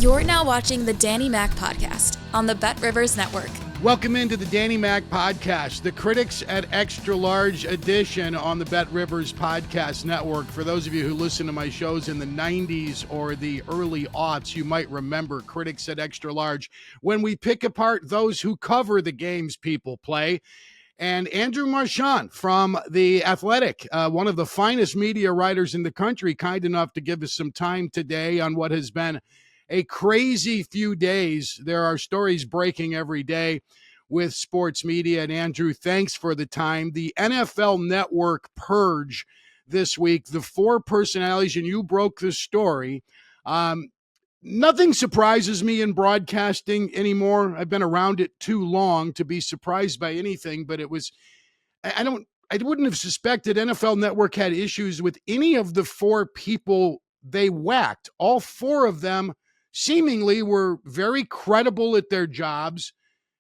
You're now watching the Danny Mac Podcast on the Bet Rivers Network. Welcome into the Danny Mac Podcast, the Critics at Extra Large edition on the Bet Rivers Podcast Network. For those of you who listen to my shows in the 90s or the early aughts, you might remember Critics at Extra Large, when we pick apart those who cover the games people play. And Andrew Marchand from The Athletic, one of the finest media writers in the country, kind enough to give us some time today on what has been a crazy few days. There are stories breaking every day with sports media. And Andrew, thanks for the time. The NFL Network purge this week, the four personalities, and you broke the story. Nothing surprises me in broadcasting anymore. I've been around it too long to be surprised by anything, but I wouldn't have suspected NFL Network had issues with any of the four people they whacked. All four of them seemingly were very credible at their jobs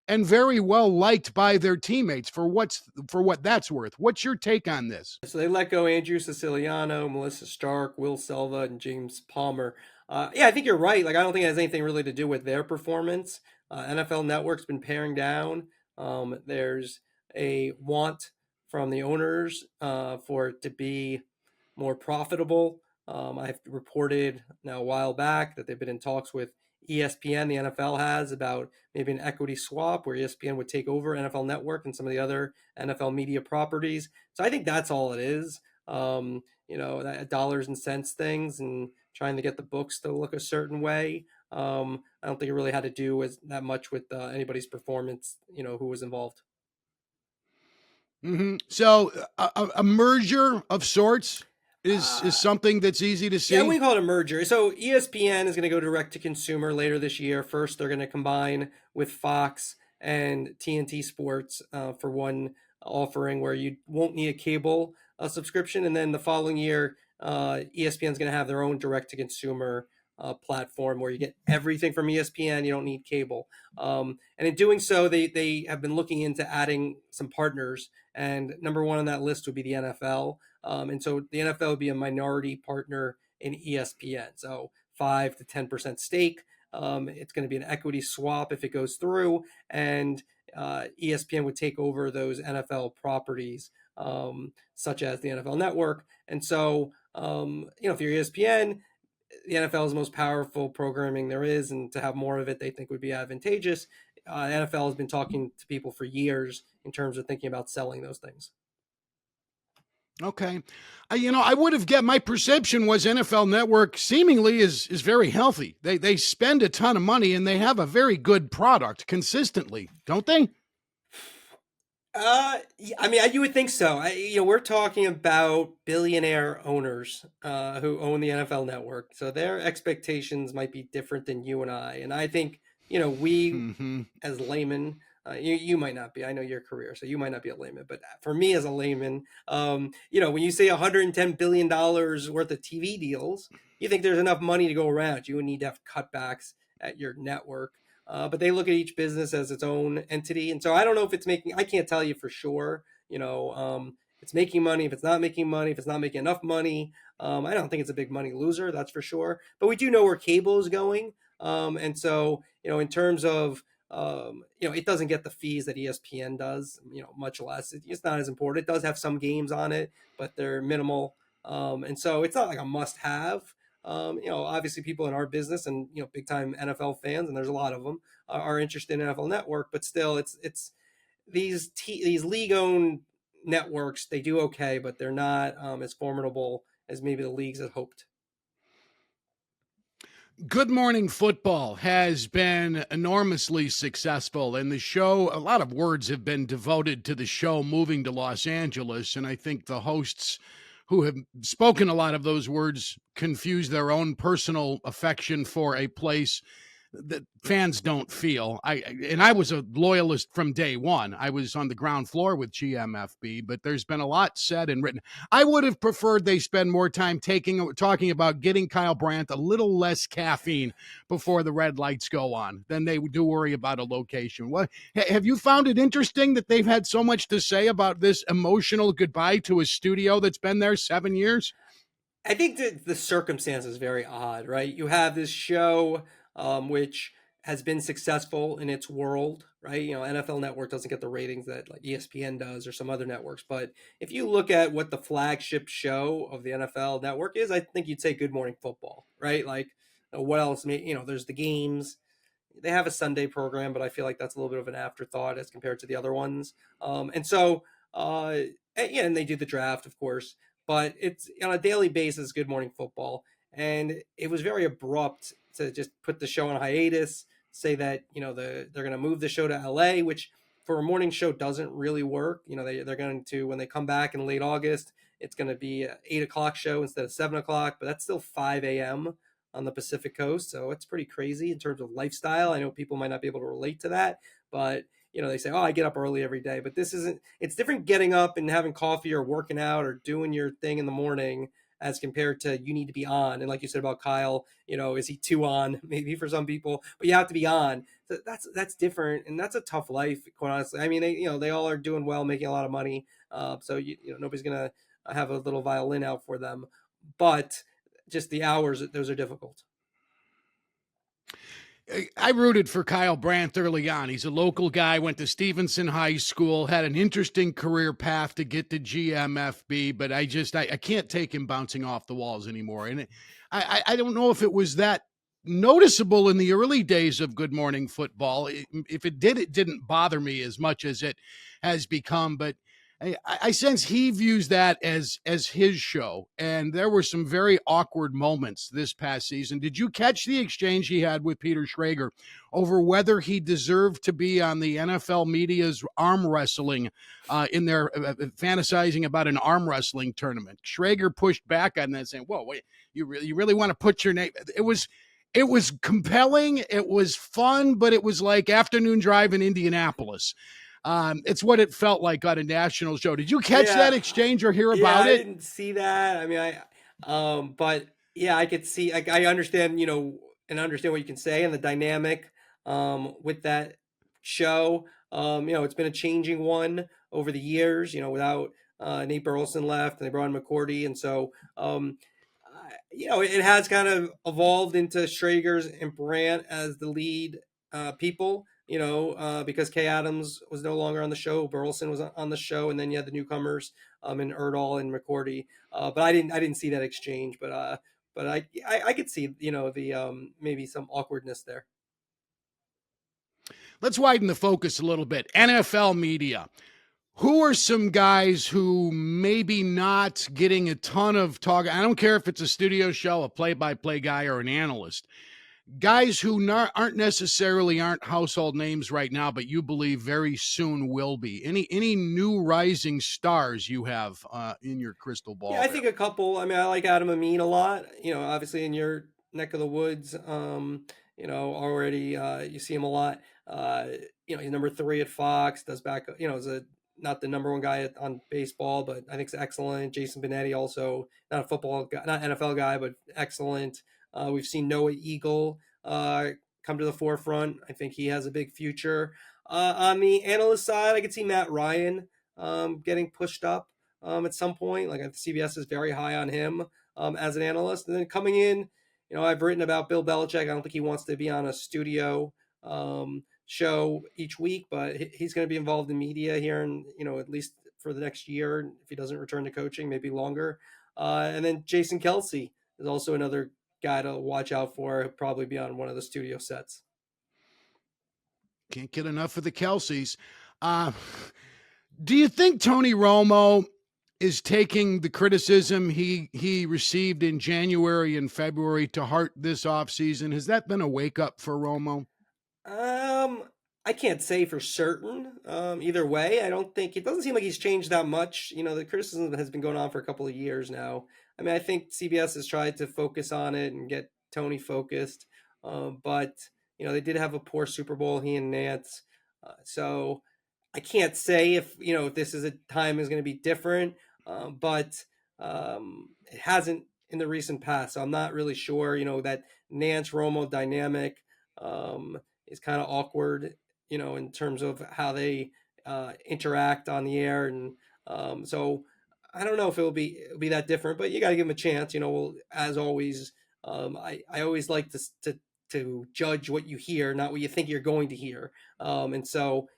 and very well liked by their teammates for what that's worth. What's your take on this? So they let go Andrew Siciliano, Melissa Stark, Will Selva, and James Palmer. I think you're right. I don't think it has anything really to do with their performance. NFL Network's been paring down. There's a want from the owners for it to be more profitable. I've reported now a while back that they've been in talks with ESPN, the NFL has, about maybe an equity swap where ESPN would take over NFL Network and some of the other NFL media properties. So I think that's all it is. That dollars and cents things and trying to get the books to look a certain way. I don't think it really had to do with that much with anybody's performance, who was involved. Mm-hmm. So a merger of sorts is something that's easy to see. Yeah, we call it a merger. So ESPN is going to go direct to consumer later this year. First, they're going to combine with Fox and TNT Sports for one offering where you won't need a cable subscription. And then the following year, ESPN is going to have their own direct to consumer platform where you get everything from ESPN. You don't need cable. And in doing so, they have been looking into adding some partners. And number one on that list would be the NFL. And so the NFL would be a minority partner in ESPN. So 5 to 10% stake. It's going to be an equity swap if it goes through. And ESPN would take over those NFL properties, such as the NFL Network. And so, if you're ESPN, the NFL is the most powerful programming there is, and to have more of it, they think would be advantageous. NFL has been talking to people for years in terms of thinking about selling those things. Okay. I would have get my perception was NFL Network seemingly is very healthy. They spend a ton of money and they have a very good product consistently, don't they? You would think so. We're talking about billionaire owners who own the NFL Network. So their expectations might be different than you and I. And I think, we as laymen, you might not be. I know your career, so you might not be a layman. But for me as a layman, when you say $110 billion worth of TV deals, you think there's enough money to go around. You would need to have cutbacks at your network. But they look at each business as its own entity. And so I don't know if it's I can't tell you for sure, it's making money, if it's not making money, if it's not making enough money. I don't think it's a big money loser, that's for sure. But we do know where cable is going. And so, in terms of, it doesn't get the fees that ESPN does, much less. It's not as important. It does have some games on it, but they're minimal. And so it's not like a must have. Obviously people in our business and, big time NFL fans, and there's a lot of them are interested in NFL Network, but still it's these league owned networks, they do okay, but they're not as formidable as maybe the leagues had hoped. Good Morning Football has been enormously successful, and the show, a lot of words have been devoted to the show moving to Los Angeles, and I think the hosts who have spoken a lot of those words confuse their own personal affection for a place that fans don't feel. I was a loyalist from day one. I was on the ground floor with GMFB, but there's been a lot said and written. I would have preferred they spend more time talking about getting Kyle Brandt a little less caffeine before the red lights go on than they do worry about a location. What have you found it interesting that they've had so much to say about this emotional goodbye to a studio that's been there 7 years? I think that the circumstance is very odd, right? You have this show which has been successful in its world, right? NFL Network doesn't get the ratings that like ESPN does or some other networks. But if you look at what the flagship show of the NFL Network is, I think you'd say Good Morning Football, right? Like, what else? There's the games. They have a Sunday program, but I feel like that's a little bit of an afterthought as compared to the other ones. And they do the draft, of course, but it's on a daily basis. Good Morning Football, and it was very abrupt to just put the show on hiatus. Say that they're going to move the show to LA, which for a morning show doesn't really work. They're going to, when they come back in late August, it's going to be an 8 o'clock show instead of 7 o'clock, but that's still 5 a.m. on the Pacific Coast. So it's pretty crazy in terms of lifestyle. I know people might not be able to relate to that, but they say, oh, I get up early every day, but it's different getting up and having coffee or working out or doing your thing in the morning as compared to you need to be on. And like you said about Kyle, is he too on maybe for some people, but you have to be on. So that's different. And that's a tough life, quite honestly. I mean, they all are doing well, making a lot of money. So nobody's going to have a little violin out for them, but just the hours, those are difficult. I rooted for Kyle Brandt early on. He's a local guy, went to Stevenson High School, had an interesting career path to get to GMFB, but I can't take him bouncing off the walls anymore. And I don't know if it was that noticeable in the early days of Good Morning Football. If it did, it didn't bother me as much as it has become, but I sense he views that as his show, and there were some very awkward moments this past season. Did you catch the exchange he had with Peter Schrager over whether he deserved to be on the NFL media's arm wrestling in their fantasizing about an arm wrestling tournament? Schrager pushed back on that, saying, "Whoa, wait, you really want to put your name?" It was compelling. It was fun, but it was like afternoon drive in Indianapolis. It's what it felt like on a national show. Did you catch that exchange or hear about it? I didn't see that. I mean, but yeah, I could see, I understand, and understand what you can say and the dynamic, with that show. It's been a changing one over the years, without, Nate Burleson left and they brought in McCourty. And so, it has kind of evolved into Schrager's and Brandt as the lead people, because Kay Adams was no longer on the show, Burleson was on the show, and then you had the newcomers in Erdahl and McCourty. But I didn't see that exchange, but I could see the maybe some awkwardness there. Let's widen the focus a little bit. NFL media. Who are some guys who maybe not getting a ton of talk? I don't care if it's a studio show, a play-by-play guy, or an analyst. Guys who aren't necessarily household names right now, but you believe very soon will be. Any new rising stars you have in your crystal ball? Yeah, I think a couple. I mean, I like Adam Amin a lot. Obviously in your neck of the woods. Already you see him a lot. He's number 3 at Fox. Does back. Is not the number one guy on baseball, but I think it's excellent. Jason Benetti also not a football guy, not NFL guy, but excellent. We've seen Noah Eagle come to the forefront. I think he has a big future. On the analyst side, I could see Matt Ryan getting pushed up at some point. Like CBS is very high on him as an analyst. And then coming in, I've written about Bill Belichick. I don't think he wants to be on a studio show each week, but he's going to be involved in media here, and at least for the next year, if he doesn't return to coaching, maybe longer. And then Jason Kelce is also another guy to watch out for. He'll probably be on one of the studio sets. Can't get enough of the Kelces. Do you think Tony Romo is taking the criticism he received in January and February to heart this offseason? Has that been a wake-up for Romo? I can't say for certain. Either way, I don't think it doesn't seem like he's changed that much. The criticism has been going on for a couple of years now. I mean, I think CBS has tried to focus on it and get Tony focused, but they did have a poor Super Bowl, he and Nance. So I can't say if if this is a time is going to be different, but it hasn't in the recent past. So I'm not really sure. That Nance Romo dynamic is kind of awkward, in terms of how they interact on the air, and so I don't know if it'll be that different. But you got to give him a chance. As always, I always like to to judge what you hear, not what you think you're going to hear. And so,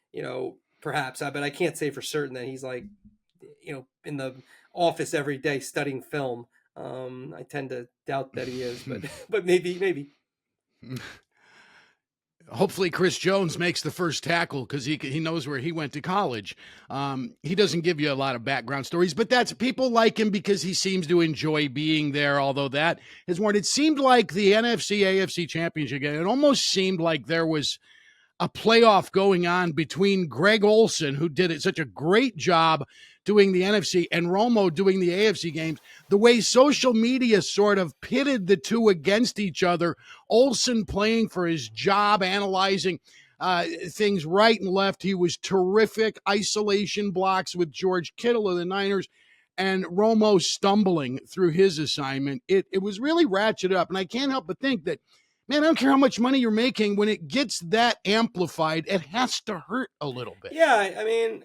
perhaps, but I can't say for certain that he's like, in the office every day studying film. I tend to doubt that he is, but but maybe. Hopefully Chris Jones makes the first tackle because he knows where he went to college. He doesn't give you a lot of background stories, but that's people like him because he seems to enjoy being there. Although that is one, it seemed like the NFC AFC championship game. It almost seemed like there was a playoff going on between Greg Olsen, who did such a great job doing the NFC, and Romo doing the AFC games. The way social media sort of pitted the two against each other, Olsen playing for his job, analyzing things right and left. He was terrific. Isolation blocks with George Kittle of the Niners, and Romo stumbling through his assignment. It was really ratcheted up, and I can't help but think that, man, I don't care how much money you're making. When it gets that amplified, it has to hurt a little bit. Yeah, I mean,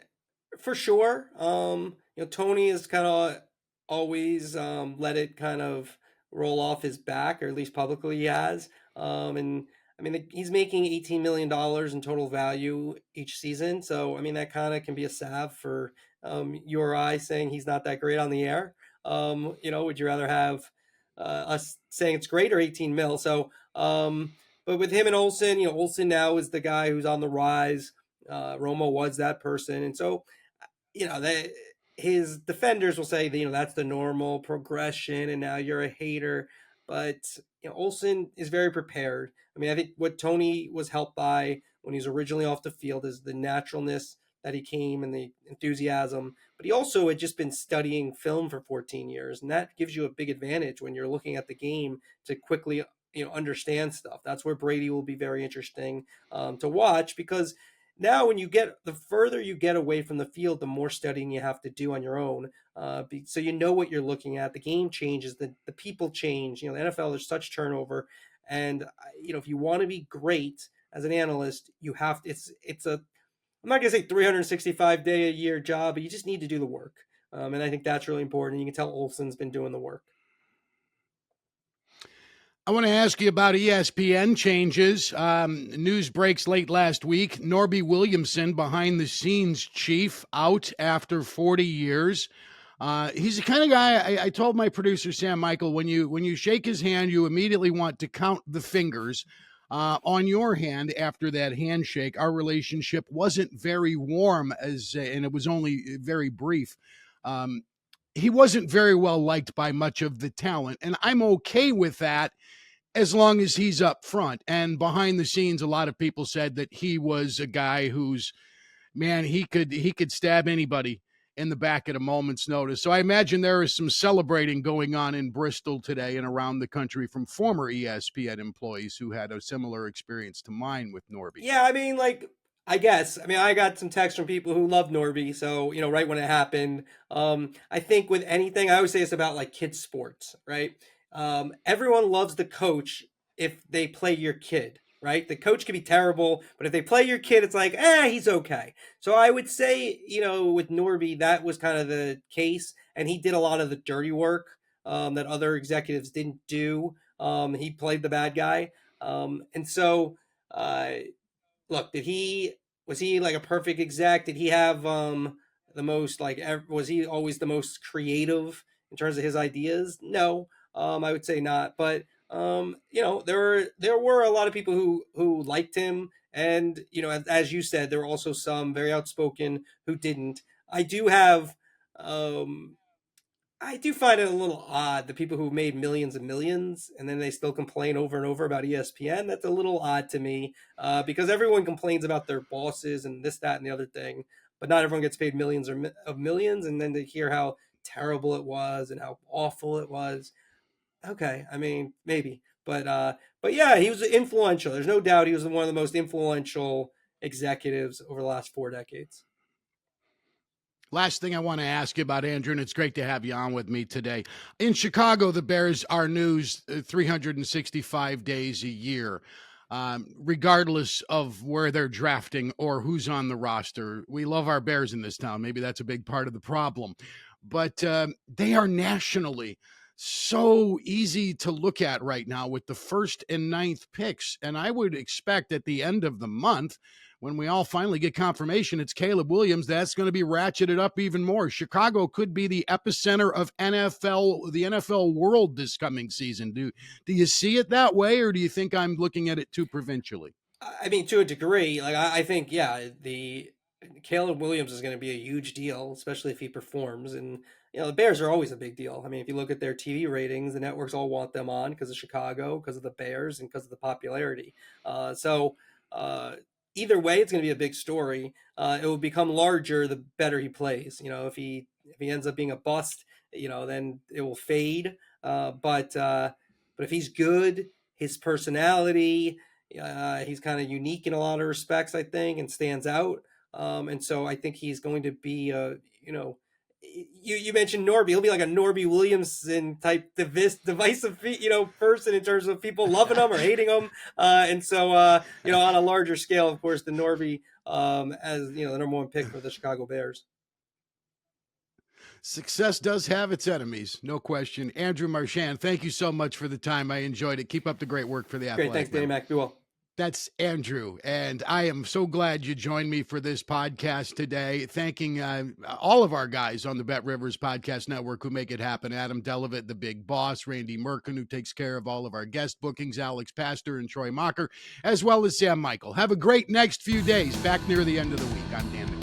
for sure. Tony has kind of always let it kind of roll off his back, or at least publicly he has. And I mean, he's making $18 million in total value each season. So, I mean, that kind of can be a salve for you or I saying he's not that great on the air. Would you rather have us saying it's great or 18 mil? So, but with him and Olsen, Olsen now is the guy who's on the rise. Romo was that person. And so, his defenders will say that, that's the normal progression and now you're a hater. But, Olsen is very prepared. I mean, I think what Tony was helped by when he was originally off the field is the naturalness that he came and the enthusiasm. But he also had just been studying film for 14 years. And that gives you a big advantage when you're looking at the game to quickly, understand stuff. That's where Brady will be very interesting to watch, because now when the further you get away from the field, the more studying you have to do on your own. So you know what you're looking at. The game changes, the people change. The NFL, there's such turnover. And, if you want to be great as an analyst, you have to, I'm not going to say 365 day a year job, but you just need to do the work. And I think that's really important. You can tell Olsen's been doing the work. I want to ask you about ESPN changes. News breaks late last week. Norby Williamson, behind the scenes chief, out after 40 years. He's the kind of guy, I told my producer, Sam Michael, when you shake his hand, you immediately want to count the fingers on your hand after that handshake. Our relationship wasn't very warm, and it was only very brief. He wasn't very well liked by much of the talent, and I'm okay with that as long as he's up front. And behind the scenes, a lot of people said that he was a guy who's, man, he could stab anybody in the back at a moment's notice. So I imagine there is some celebrating going on in Bristol today and around the country from former ESPN employees who had a similar experience to mine with Norby. Yeah, I mean, I guess. I mean, I got some texts from people who love Norby. So, right when it happened, I think with anything, I always say it's about like kids sports, right? Everyone loves the coach if they play your kid, right? The coach can be terrible, but if they play your kid, it's like, he's okay. So I would say, with Norby, that was kind of the case. And he did a lot of the dirty work that other executives didn't do. He played the bad guy. And so, look, was he like a perfect exec? Did he have the most, was he always the most creative in terms of his ideas? No, I would say not. But there were a lot of people who liked him, and as you said, there were also some very outspoken who didn't. I do find it a little odd, the people who made millions and millions and then they still complain over and over about ESPN. That's a little odd to me, because everyone complains about their bosses and this, that, and the other thing, but not everyone gets paid millions of millions. And then to hear how terrible it was and how awful it was. Okay, I mean, maybe, but yeah, he was influential. There's no doubt he was one of the most influential executives over the last 4 decades. Last thing I want to ask you about, Andrew, and it's great to have you on with me today. In Chicago, the Bears are news 365 days a year, regardless of where they're drafting or who's on the roster. We love our Bears in this town. Maybe that's a big part of the problem. But they are nationally so easy to look at right now with the 1st and 9th picks. And I would expect at the end of the month, when we all finally get confirmation it's Caleb Williams, that's going to be ratcheted up even more. Chicago could be the epicenter of the NFL world this coming season. Do you see it that way, or do you think I'm looking at it too provincially? I mean, to a degree, like I think, yeah, the Caleb Williams is going to be a huge deal, especially if he performs. And the Bears are always a big deal. I mean, if you look at their TV ratings, the networks all want them on because of Chicago, because of the Bears, and because of the popularity. So either way, it's going to be a big story. It will become larger the better he plays. If he ends up being a bust, then it will fade. But if he's good, his personality. He's kind of unique in a lot of respects, I think, and stands out. And so I think he's going to be, you mentioned Norby. He'll be like a Norby Williamson type divisive, person in terms of people loving him or hating him. And so, on a larger scale, of course, the Norby as the number one pick for the Chicago Bears. Success does have its enemies, no question. Andrew Marchand, thank you so much for the time. I enjoyed it. Keep up the great work for the Athletic. Great, thanks, Danny Mac. Be well. That's Andrew, and I am so glad you joined me for this podcast today. Thanking all of our guys on the Bet Rivers Podcast Network who make it happen. Adam Delavitt, the big boss, Randy Merkin, who takes care of all of our guest bookings, Alex Pastor and Troy Mocker, as well as Sam Michael. Have a great next few days back near the end of the week. I'm Dan McCall.